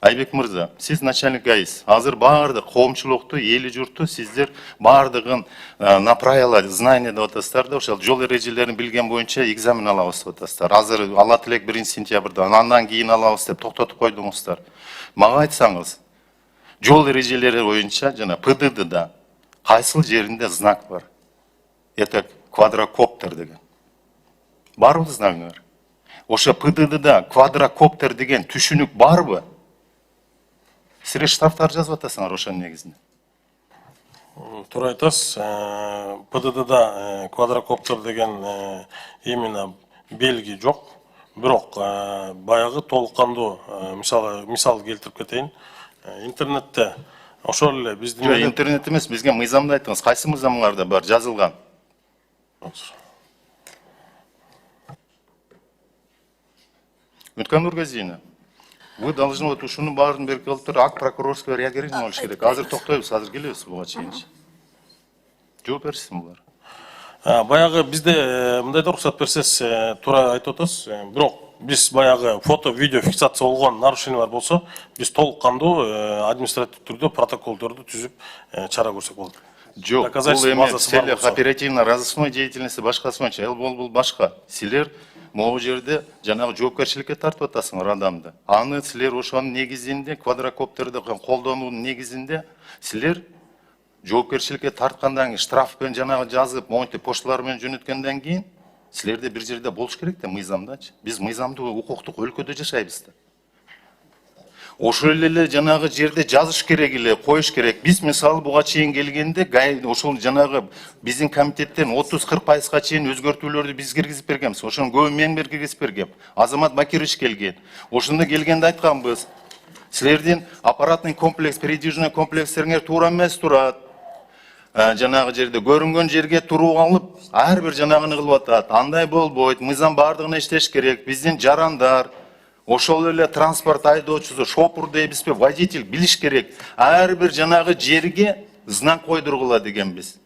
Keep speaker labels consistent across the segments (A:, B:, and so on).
A: Айбек мырза, сиз начальник ГАИС. Азыр бардык коомчулукту, эли журтту сиздер бардыгын направила знание деп атасыздар да, ошол жол эрежелерин билген боюнча экзамен алабыз деп атасыздар. Азыр алат элек 1-сентябрда, андан кийин алабыз деп токтотуп койдуңуздар. Мага айтсаңыз, жол эрежелери боюнча жана ПДДда кайсыл жеринде знак бар? Это квадрокоптер деген. Барбы знагыңар? Ошо ПДДда квадрокоптер деген түшүнүк барбы? Сире штрафтар жазып атасыңар ошонун негизинде.
B: Туура айтасыз. ПДДда квадрокоптер деген именно белги жок. Бирок баягы толуккандуу мисал келтирип кетейин. Интернетте ошол эле биздин
A: интернет эмес, бизге мыйзамды айтыңыз. Кайсы мыйзамыңарда бар жазылган? Үмүткан Нургазиевна, вы должны вот ушуну баарын берип калыптыр, акт прокурорского реагирования болуш керек. Азыр токтойбуз, азыр келебиз буга чейинчи. Жооп беришсиң булар.
B: Баягы бизде мындайда уруксат берсеңиз, туура айтып атасыз. Бирок биз баягы фото, видео фиксация болгон нарушениялар болсо, биз толуккандуу административдик түрдө протоколдорду түзүп чара көрсөк болот.
A: Жок, бул эми силер оперативно разыскной деятельности башкасы боюнча, бул башка. Силер могу жерде жанагы жоопкерчиликке тартып атасыңар адамды. Аны силер ошонун негизинде, квадрокоптерди колдонуунун негизинде силер жоопкерчиликке тарткандан кийин штрафпен жанагы жазып, монтип пошталар менен жөнөткөндөн кийин силерде бир жерде болуш керек да мыйзамдачы. Биз мыйзамдуу укуктук өлкөдө жашайбыз да. Ошол эле жанагы жерде жазыш керек эле, коюш керек. Биз мисалы буга чейин келгенде ошол жанагы биздин комитеттен 30-40%га чейин өзгөртүүлөрдү биз киргизип бергенбиз. Ошонун көбүн мен киргизип бергем. Азамат Бакирович келген. Ошондо келгенде айтканбыз. Силердин аппаратный комплекс, передвижной комплекстериңер туура эмес турат. Жанагы жерде көрүнгөн жерге туруп алып, ар бир жанагыны кылып атат. Андай болбойт. Мыйзам бардыгына иштеш керек. Биздин жарандар ошол эле транспорт айдоочусу, шопур дейбизби, водитель билиш керек. Ар бир жанагы жерге знак койдургула дегенбиз.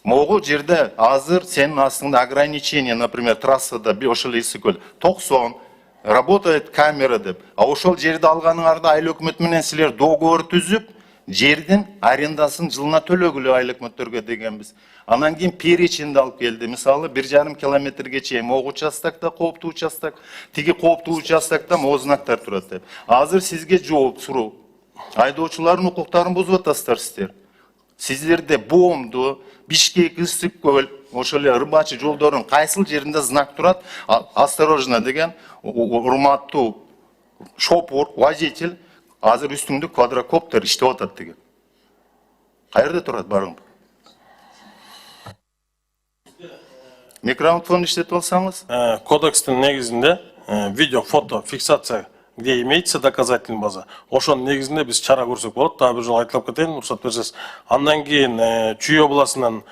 A: Могу жерде азыр сенин астыңда ограничение, например, трассада ошол Исыкөл 90 работает камера деп. А ошол жерди алганыңарда айыл өкмөт менен силер договор түзүп, жердин арендасын жылына төлөгүлө айыл өкмөттөргө дегенбиз. Анан кийин перечинди алып келди. Мисалы 1,5 километрге чейин могу участокто кооптуу участок, тиги кооптуу участокто могу знактар турат деп. Азыр сизге жооп суроо. Айдоочулардын укуктарын бузуп атасыздар сиздер. Сиздерде Боомду, Бишкек, Ысык-Көл, ошол эле Рыбачы жолдорунун кайсыл жеринде знак турат? Осторожно деген урматтуу шопур, водитель, азыр үстүңдө квадрокоптер иштеп атат деген. Каерде турат барың? Микрофон иштетип алсаңыз?
B: Кодекстин негизинде видео, фото, фиксация, где имеется доказательная база. Ошонун негизинде биз чара көрсөк болот. Дагы бир жолу айтылып кетейин, уруксат берсеңиз. Андан кийин Чүй областынан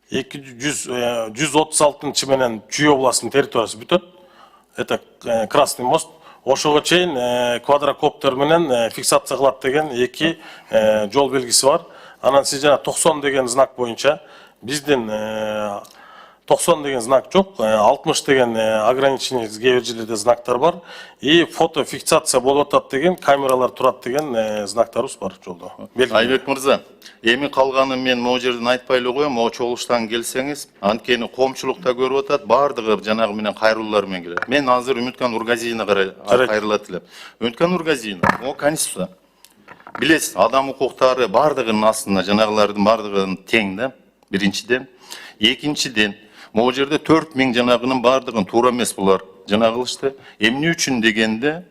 B: 136 менен Чүй областынын территориясы бүтөт. Это Красный мост. Ошого чейин квадрокоптер менен фиксация кылат деген 2 жол белгиси бар. Анан сиз жана 90 деген знак боюнча биздин 90 деген знак жок, 60 деген ограничение кээ бир жерлерде знактар бар. И фото фиксация болуп атат деген, камералар турат деген знактарыбыз бар жолдо.
A: Айбек мырза, эми калганын мен могу жерден айтпай эле коем, могу чогулуштан келсеңиз, анткени коомчулукта көрүп атат, бардыгы жанагы менен кайрылуулар менен келет. Мен азыр Үмүткан Нургазиевна кайрылат элем. Үмүткан Нургазиевна, могу конституция. Билесиз, адам укуктары бардыгынын астында, жанагылардын бардыгынын тең да, биринчиден. Экинчиден, могу жерде 4000 жанагынын бардыгын туура эмес булар жанагы кылышты. Эмне үчүн дегенде,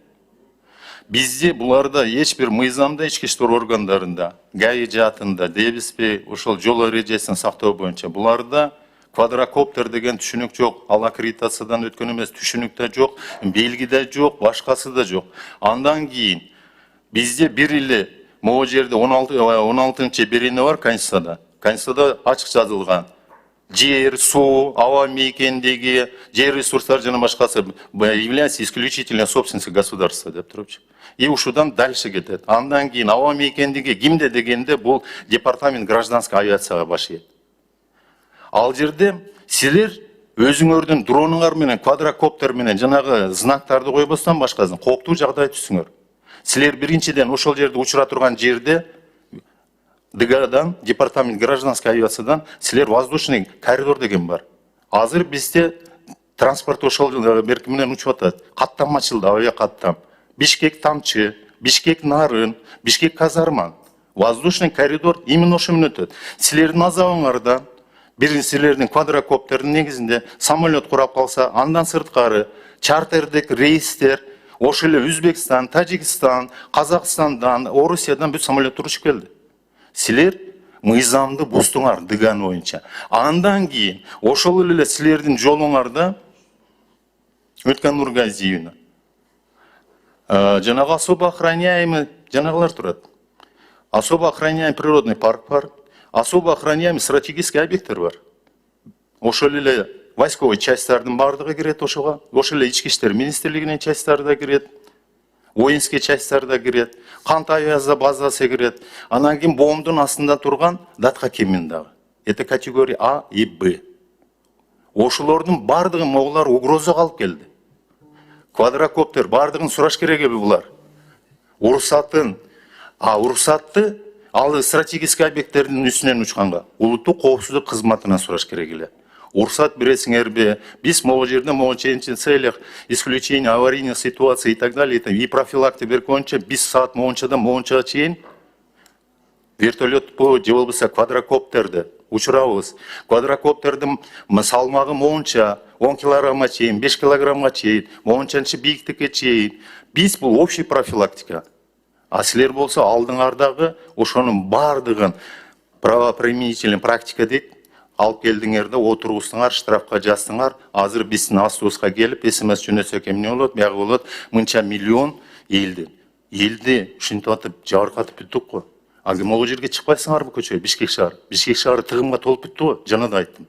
A: бизде буларда эч бир мыйзамда, ички иштер органдарында, ГАИ жаатында, дейбизби, ошол жол эрежесин сактоо боюнча буларда квадрокоптер деген түшүнүк жок, ал аккредитациядан өткөн эмес, түшүнүк да жок, белги да жок, башкасы да жок. Андан кийин бизде бир эле могу жерде 16-берене бар Конституцияда. Конституцияда ачык жазылган. Жер, суу, аба мейкендеги, жер ресурстары жана башкасы является исключительной собственностью государства деп турупчу. И ушудан дальше кетет. Андан кийин аба мейкендеги кимде дегенде бул департамент гражданской авиацияга баш ийет. Ал жерде силер өзүңөрдүн дронуңар менен квадрокоптер менен жанагы знактарды койбостон башкасын кооптуу жагдай түзсүңөр. Силер биринчиден ошол жерде учура турган жерде ДГАдан, департамент гражданской авиациядан силер воздушный коридор деген бар. Азыр бизде транспорт ошол берки менен учуп атат. Каттам ачылды, авиа каттам. Бишкек Тамчы, Бишкек Нарын, Бишкек Казарман. Воздушный коридор именно ошо менен өтөт. Силердин азабыңардан бир силердин квадрокоптердин негизинде самолет курап калса, андан сырткары чартердик рейстер ошо эле Өзбекстан, Тажикстан, Казакстандан, Орусиядан бүт самолеттер учуп келди. Силер мыйзамды буздуңар ДГА боюнча. Андан кийин ошол эле силердин жолуңарда Өткөн Нургазиевна жанагы особо охраняемый жанагылар турат. Особо охраняемый природный парк бар, особо охраняемый стратегический объекттер бар. Ошол эле войсковой частьтардын бардыгы кирет ошого. Ошол эле ички иштер министрлигинин частьтары да кирет. Воинский частьтар да кирет, кант авиация базасы кирет, анан кийин боомдун астында турган датка кемин дагы. Это категория А и Б. Ошолордун бардыгы моглар угрозага алып келди. Квадрокоптер бардыгын сураш керек эби булар. Уруксатын, уруксатты ал стратегический объекттердин үстүнөн учканга улуттук коопсуздук кызматынан сураш керек эле. Уруксат бересиңерби? Биз могу жерде могу целях исключения аварийных ситуаций и так далее и профилактика берип боюнча биз саат моунчага чейин вертолетпу же болбосо квадрокоптерди учурабыз. Квадрокоптердин салмагы моунча 10 килограммга чейин, 5 килограммга чейин, моунчанчы бийиктикке чейин. Биз бул общий профилактика. А силер болсо алдыңардагы ошонун бардыгын правоприменительный практика дейт алып келдиңер да отургуздуңар, штрафка жаздыңар. Азыр биздин астыбызга келип СМС жөнөтсөк эмне болот? Бияга болот мынча миллион элди ушинтип атып жабыркатып бүттүк го. А могу жерге чыкпайсыңарбы көчөгө? Бишкек шаары тыгымга толуп бүттү го. Жана да айттым.